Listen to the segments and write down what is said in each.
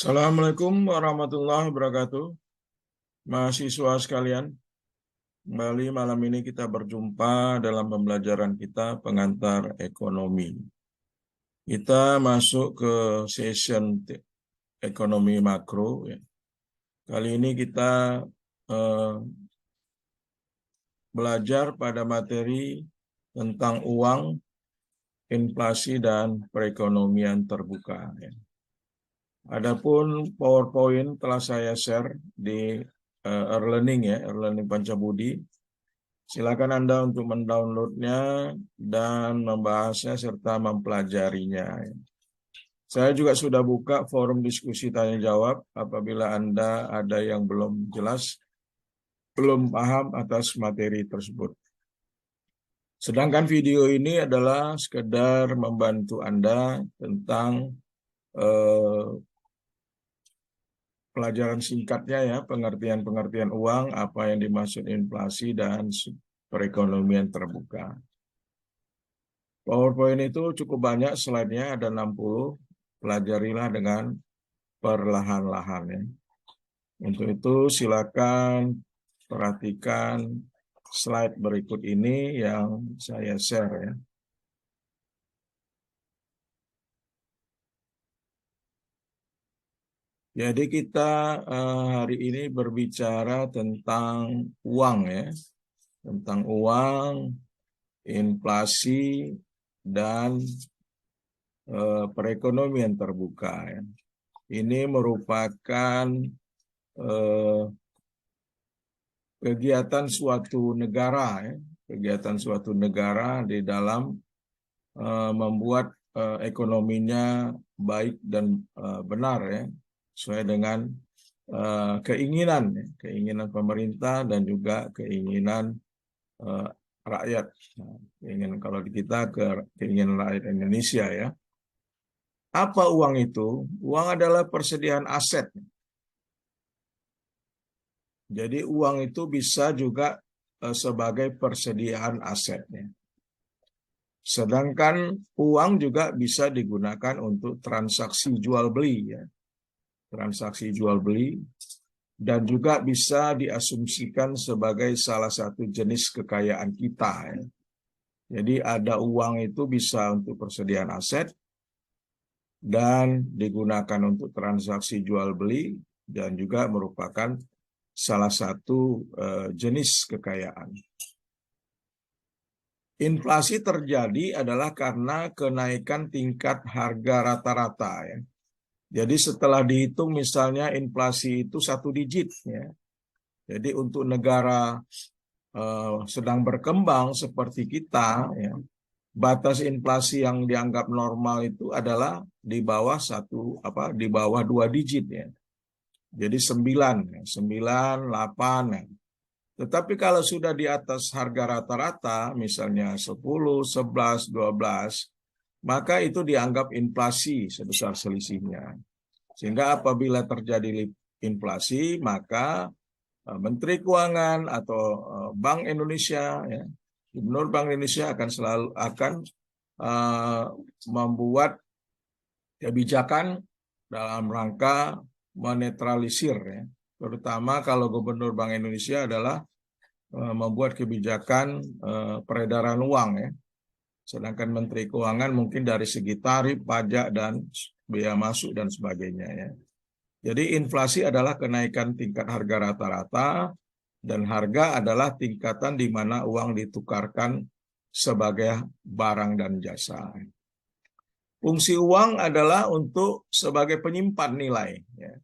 Assalamualaikum warahmatullahi wabarakatuh. Mahasiswa sekalian, kembali malam ini kita berjumpa dalam pembelajaran kita pengantar ekonomi. Kita masuk ke session ekonomi makro. Kali ini kita belajar pada materi tentang uang, inflasi, dan perekonomian terbuka. Adapun PowerPoint telah saya share di e-learning e-learning Pancabudi. Silakan Anda untuk mendownloadnya dan membahasnya serta mempelajarinya. Saya juga sudah buka forum diskusi tanya jawab apabila Anda ada yang belum jelas, belum paham atas materi tersebut. Sedangkan video ini adalah sekedar membantu Anda tentang pelajaran singkatnya pengertian-pengertian uang, apa yang dimaksud inflasi dan perekonomian terbuka. PowerPoint itu cukup banyak, slide-nya ada 60, pelajarilah dengan perlahan-lahan ya. Untuk itu silakan perhatikan slide berikut ini yang saya share ya. Jadi kita hari ini berbicara tentang uang ya, tentang uang, inflasi, dan perekonomian terbuka ya. Ini merupakan kegiatan suatu negara ya, kegiatan suatu negara di dalam membuat ekonominya baik dan benar ya, sesuai dengan keinginan pemerintah dan juga keinginan rakyat. Keinginan kalau di kita keinginan rakyat Indonesia ya. Apa uang itu? Uang adalah persediaan aset. Jadi uang itu bisa juga sebagai persediaan asetnya. Sedangkan uang juga bisa digunakan untuk transaksi jual beli ya. Transaksi jual beli, dan juga bisa diasumsikan sebagai salah satu jenis kekayaan kita ya. Jadi ada uang itu bisa untuk persediaan aset dan digunakan untuk transaksi jual beli dan juga merupakan salah satu jenis kekayaan. Inflasi terjadi adalah karena kenaikan tingkat harga rata-rata ya. Jadi setelah dihitung misalnya inflasi itu 1 digit ya. Jadi untuk negara sedang berkembang seperti kita ya, batas inflasi yang dianggap normal itu adalah di bawah 2 digit ya. Jadi 9, 8 ya. Tetapi kalau sudah di atas harga rata-rata, misalnya 10, 11, 12, maka itu dianggap inflasi sebesar selisihnya. Sehingga apabila terjadi inflasi, maka Menteri Keuangan atau Bank Indonesia, ya, Gubernur Bank Indonesia akan membuat kebijakan dalam rangka menetralisir, ya. Terutama kalau Gubernur Bank Indonesia adalah membuat kebijakan peredaran uang ya. Sedangkan Menteri Keuangan mungkin dari segi tarif, pajak, dan biaya masuk dan sebagainya ya. Jadi inflasi adalah kenaikan tingkat harga rata-rata, dan harga adalah tingkatan di mana uang ditukarkan sebagai barang dan jasa. Fungsi uang adalah untuk sebagai penyimpan nilai ya,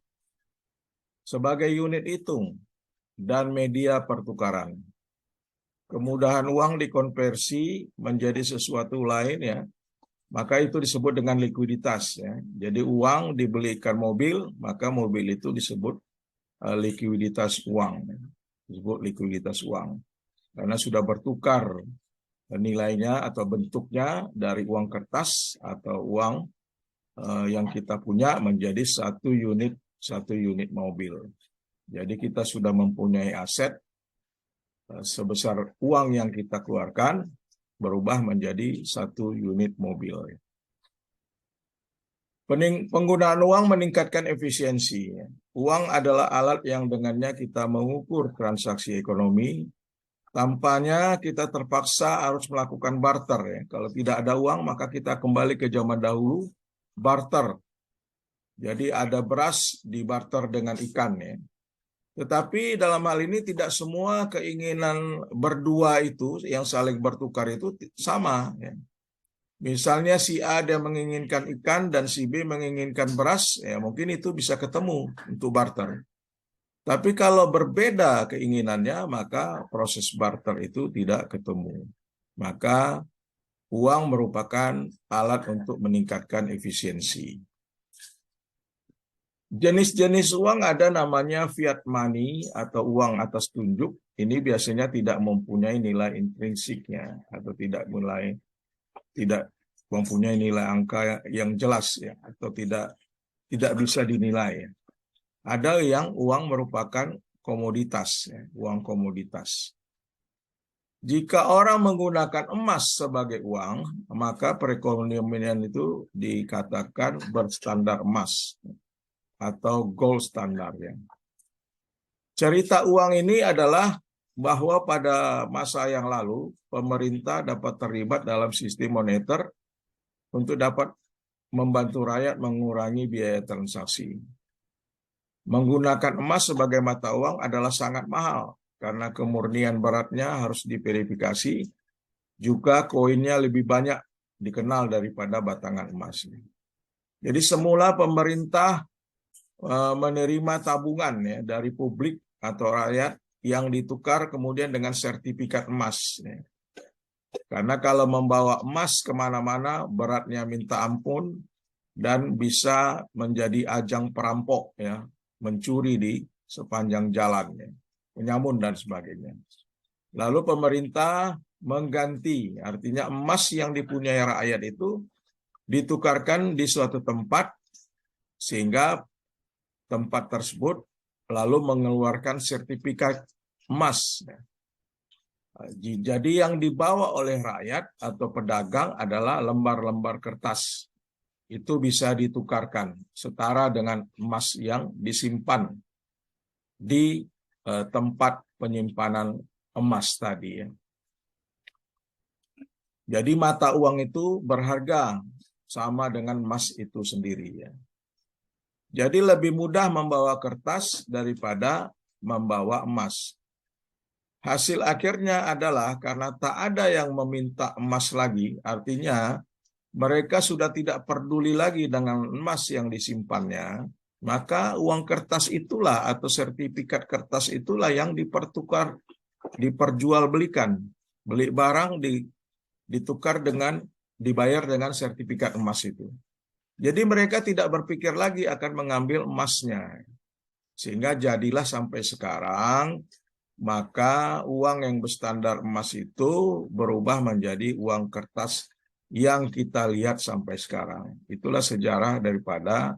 sebagai unit hitung dan media pertukaran. Kemudahan uang dikonversi menjadi sesuatu lain ya, maka itu disebut dengan likuiditas ya. Jadi uang dibelikan mobil, maka mobil itu disebut likuiditas uang, disebut likuiditas uang karena sudah bertukar nilainya atau bentuknya dari uang kertas atau uang yang kita punya menjadi satu unit mobil. Jadi kita sudah mempunyai aset sebesar uang yang kita keluarkan berubah menjadi satu unit mobil. Penggunaan uang meningkatkan efisiensi. Uang adalah alat yang dengannya kita mengukur transaksi ekonomi. Tampaknya kita terpaksa harus melakukan barter ya. Kalau tidak ada uang maka kita kembali ke zaman dahulu, barter. Jadi ada beras dibarter dengan ikan ya. Tetapi dalam hal ini tidak semua keinginan berdua itu yang saling bertukar itu sama ya. Misalnya si A dia menginginkan ikan dan si B menginginkan beras, ya mungkin itu bisa ketemu untuk barter. Tapi kalau berbeda keinginannya, maka proses barter itu tidak ketemu. Maka uang merupakan alat untuk meningkatkan efisiensi. Jenis-jenis uang ada namanya fiat money atau uang atas tunjuk. Ini biasanya tidak mempunyai nilai intrinsiknya atau tidak mempunyai nilai angka yang jelas ya, atau tidak bisa dinilai ya. Ada yang uang merupakan komoditas ya, uang komoditas. Jika orang menggunakan emas sebagai uang, maka perekonomian itu dikatakan berstandar emas atau gold standar ya. Cerita uang ini adalah bahwa pada masa yang lalu pemerintah dapat terlibat dalam sistem moneter untuk dapat membantu rakyat mengurangi biaya transaksi. Menggunakan emas sebagai mata uang adalah sangat mahal karena kemurnian beratnya harus diverifikasi, juga koinnya lebih banyak dikenal daripada batangan emas. Jadi semula pemerintah menerima tabungan ya dari publik atau rakyat yang ditukar kemudian dengan sertifikat emas. Ya. Karena kalau membawa emas kemana-mana beratnya minta ampun dan bisa menjadi ajang perampok ya, mencuri di sepanjang jalan ya, penyamun dan sebagainya. Lalu pemerintah mengganti, artinya emas yang dipunyai rakyat itu ditukarkan di suatu tempat sehingga tempat tersebut lalu mengeluarkan sertifikat emas. Jadi yang dibawa oleh rakyat atau pedagang adalah lembar-lembar kertas. Itu bisa ditukarkan setara dengan emas yang disimpan di tempat penyimpanan emas tadi. Ya. Jadi mata uang itu berharga sama dengan emas itu sendiri. Ya. Jadi lebih mudah membawa kertas daripada membawa emas. Hasil akhirnya adalah karena tak ada yang meminta emas lagi, artinya mereka sudah tidak peduli lagi dengan emas yang disimpannya, maka uang kertas itulah atau sertifikat kertas itulah yang diperjualbelikan. Beli barang ditukar dengan dibayar dengan sertifikat emas itu. Jadi mereka tidak berpikir lagi akan mengambil emasnya. Sehingga jadilah sampai sekarang maka uang yang berstandar emas itu berubah menjadi uang kertas yang kita lihat sampai sekarang. Itulah sejarah daripada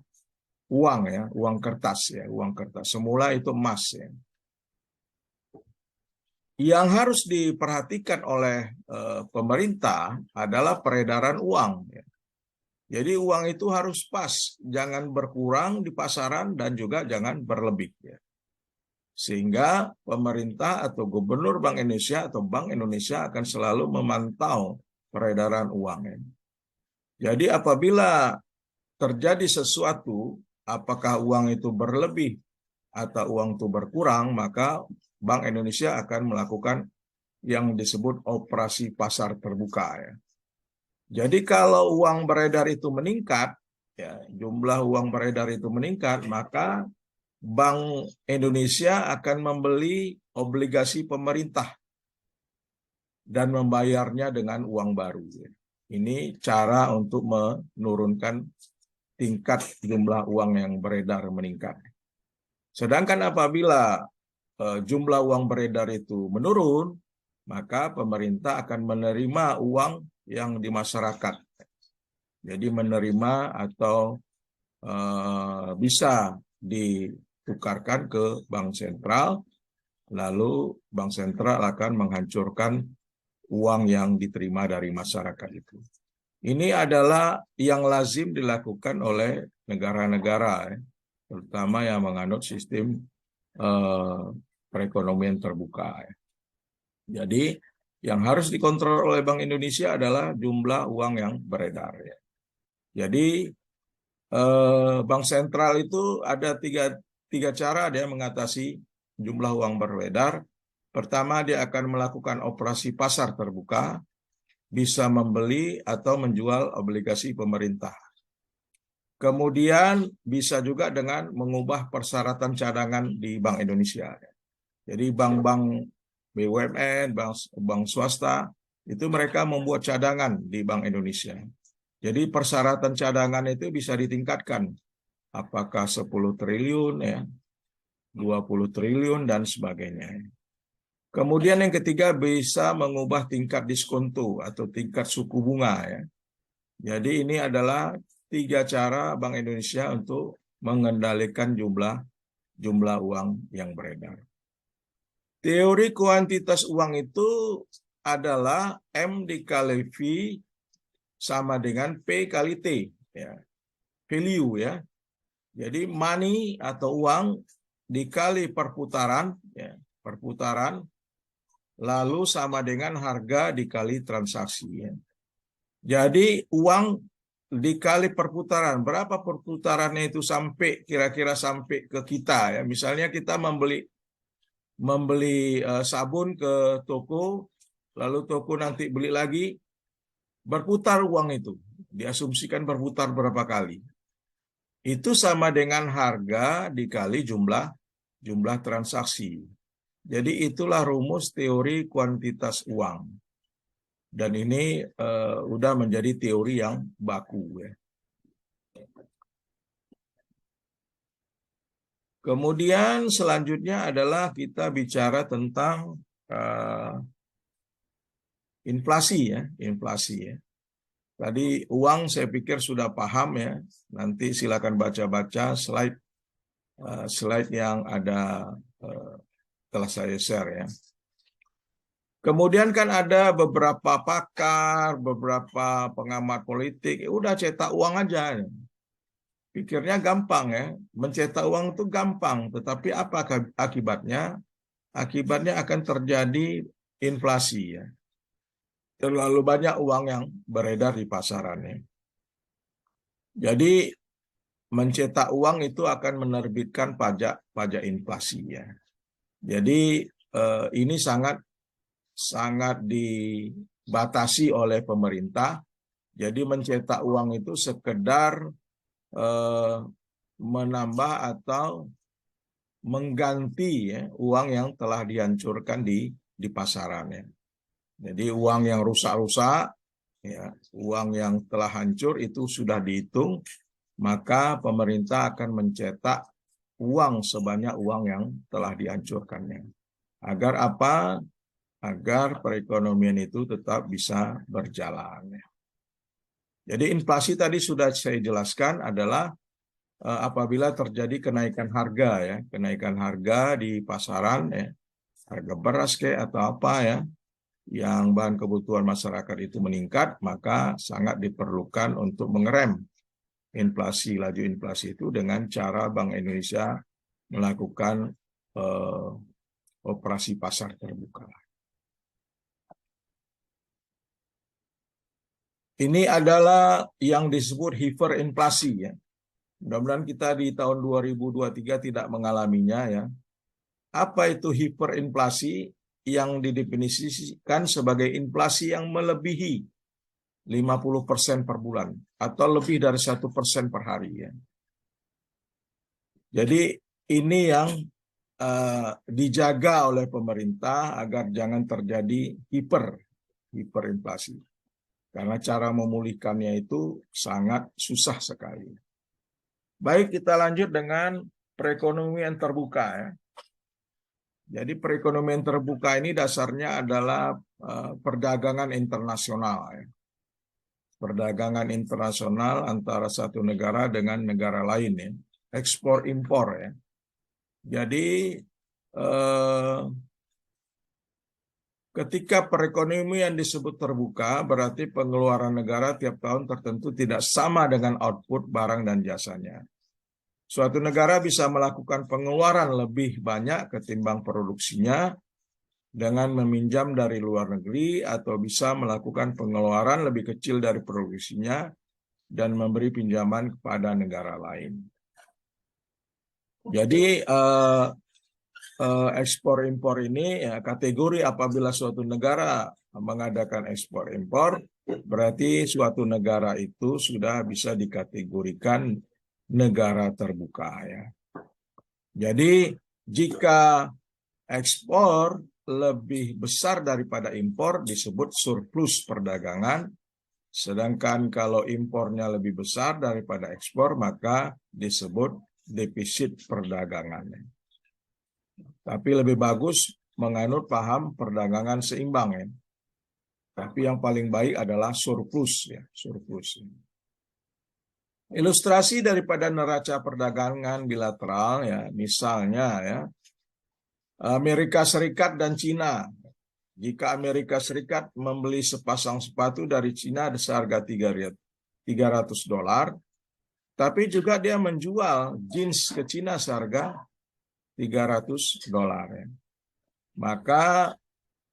uang ya, uang kertas ya, uang kertas. Semula itu emas ya. Yang harus diperhatikan oleh pemerintah adalah peredaran uang. Ya. Jadi uang itu harus pas, jangan berkurang di pasaran dan juga jangan berlebih. Ya. Sehingga pemerintah atau gubernur Bank Indonesia atau Bank Indonesia akan selalu memantau peredaran uang. Jadi apabila terjadi sesuatu, apakah uang itu berlebih atau uang itu berkurang, maka Bank Indonesia akan melakukan yang disebut operasi pasar terbuka. Ya. Jadi kalau uang beredar itu meningkat, ya, jumlah uang beredar itu meningkat, maka Bank Indonesia akan membeli obligasi pemerintah dan membayarnya dengan uang baru. Ini cara untuk menurunkan tingkat jumlah uang yang beredar meningkat. Sedangkan apabila jumlah uang beredar itu menurun, maka pemerintah akan menerima uang yang di masyarakat. Jadi menerima atau bisa ditukarkan ke bank sentral, lalu bank sentral akan menghancurkan uang yang diterima dari masyarakat itu. Ini adalah yang lazim dilakukan oleh negara-negara, terutama yang menganut sistem perekonomian terbuka. Jadi yang harus dikontrol oleh Bank Indonesia adalah jumlah uang yang beredar. Jadi Bank Sentral itu ada tiga cara dia mengatasi jumlah uang beredar. Pertama, dia akan melakukan operasi pasar terbuka, bisa membeli atau menjual obligasi pemerintah. Kemudian bisa juga dengan mengubah persyaratan cadangan di Bank Indonesia. Jadi bank-bank BUMN, bank swasta, itu mereka membuat cadangan di Bank Indonesia. Jadi persyaratan cadangan itu bisa ditingkatkan. Apakah 10 triliun, 20 triliun, dan sebagainya. Kemudian yang ketiga bisa mengubah tingkat diskonto atau tingkat suku bunga. Jadi ini adalah tiga cara Bank Indonesia untuk mengendalikan jumlah uang yang beredar. Teori kuantitas uang itu adalah M dikali V sama dengan P kali T. Value ya. Jadi money atau uang dikali perputaran, perputaran, lalu sama dengan harga dikali transaksi. Jadi uang dikali perputaran, berapa perputarannya itu sampai kira-kira sampai ke kita ya. Misalnya kita membeli sabun ke toko, lalu toko nanti beli lagi, berputar uang itu, diasumsikan berputar berapa kali. Itu sama dengan harga dikali jumlah transaksi. Jadi itulah rumus teori kuantitas uang. Dan ini udah menjadi teori yang baku. Kemudian selanjutnya adalah kita bicara tentang inflasi ya, inflasi ya. Tadi uang saya pikir sudah paham ya. Nanti silakan baca-baca slide yang ada telah saya share ya. Kemudian kan ada beberapa pakar, beberapa pengamat politik, udah cetak uang aja. Pikirnya gampang ya, mencetak uang itu gampang, tetapi apa akibatnya? Akibatnya akan terjadi inflasi ya. Terlalu banyak uang yang beredar di pasarannya. Jadi mencetak uang itu akan menerbitkan pajak inflasi ya. Jadi ini sangat dibatasi oleh pemerintah. Jadi mencetak uang itu sekedar menambah atau mengganti ya, uang yang telah dihancurkan di pasarannya. Jadi uang yang rusak-rusak, ya, uang yang telah hancur itu sudah dihitung, maka pemerintah akan mencetak uang sebanyak uang yang telah dihancurkannya. Agar apa? Agar perekonomian itu tetap bisa berjalan. Jadi inflasi tadi sudah saya jelaskan adalah apabila terjadi kenaikan harga ya, kenaikan harga di pasaran ya, harga beras kayak atau apa ya, yang bahan kebutuhan masyarakat itu meningkat, maka sangat diperlukan untuk mengerem laju inflasi itu dengan cara Bank Indonesia melakukan operasi pasar terbuka. Ini adalah yang disebut hiperinflasi ya. Mudah-mudahan kita di tahun 2023 tidak mengalaminya ya. Apa itu hiperinflasi? Yang didefinisikan sebagai inflasi yang melebihi 50% per bulan atau lebih dari 1% per hari ya. Jadi ini yang dijaga oleh pemerintah agar jangan terjadi hiperinflasi. Karena cara memulihkannya itu sangat susah sekali. Baik, kita lanjut dengan perekonomian terbuka ya. Jadi perekonomian terbuka ini dasarnya adalah perdagangan internasional ya. Perdagangan internasional antara satu negara dengan negara lain ya. Ekspor impor ya. Jadi Ketika perekonomian disebut terbuka, berarti pengeluaran negara tiap tahun tertentu tidak sama dengan output barang dan jasanya. Suatu negara bisa melakukan pengeluaran lebih banyak ketimbang produksinya dengan meminjam dari luar negeri, atau bisa melakukan pengeluaran lebih kecil dari produksinya dan memberi pinjaman kepada negara lain. Jadi ekspor impor ini ya, kategori apabila suatu negara mengadakan ekspor impor, berarti suatu negara itu sudah bisa dikategorikan negara terbuka ya. Jadi jika ekspor lebih besar daripada impor disebut surplus perdagangan, sedangkan kalau impornya lebih besar daripada ekspor maka disebut defisit perdagangan. Tapi lebih bagus menganut paham perdagangan seimbang ya. Tapi yang paling baik adalah surplus ya, surplus. Ilustrasi daripada neraca perdagangan bilateral ya, misalnya ya, Amerika Serikat dan Cina. Jika Amerika Serikat membeli sepasang sepatu dari Cina seharga $300, tapi juga dia menjual jeans ke Cina seharga $300 ya. Maka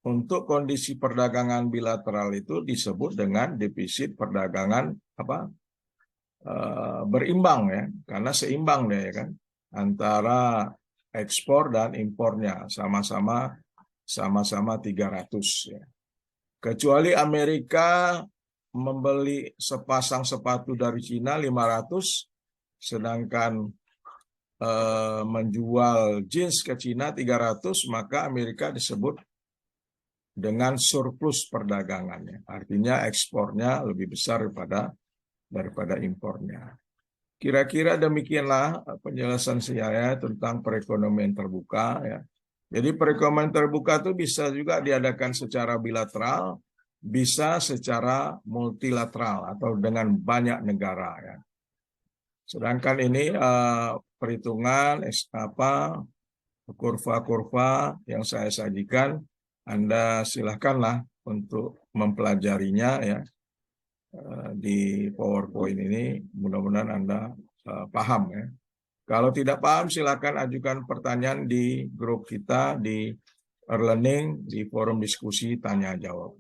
untuk kondisi perdagangan bilateral itu disebut dengan defisit perdagangan berimbang ya, karena seimbang deh ya kan antara ekspor dan impornya sama-sama 300 ya. Kecuali Amerika membeli sepasang sepatu dari Cina 500, sedangkan menjual jeans ke Cina 300, maka Amerika disebut dengan surplus perdagangannya. Artinya ekspornya lebih besar daripada impornya. Kira-kira demikianlah penjelasan saya tentang perekonomian terbuka ya. Jadi perekonomian terbuka itu bisa juga diadakan secara bilateral, bisa secara multilateral atau dengan banyak negara ya. Sedangkan ini perhitungan kurva-kurva yang saya sajikan, Anda silakanlah untuk mempelajarinya ya di PowerPoint ini. Mudah-mudahan Anda paham ya. Kalau tidak paham silakan ajukan pertanyaan di grup kita di e-learning di forum diskusi tanya jawab.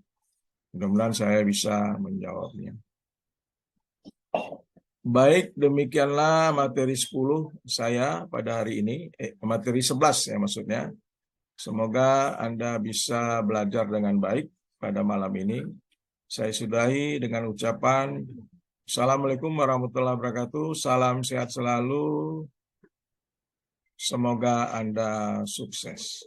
Mudah-mudahan saya bisa menjawabnya. Baik, demikianlah materi 10 saya pada hari ini, materi 11 ya maksudnya. Semoga Anda bisa belajar dengan baik pada malam ini. Saya sudahi dengan ucapan Assalamualaikum warahmatullahi wabarakatuh. Salam sehat selalu. Semoga Anda sukses.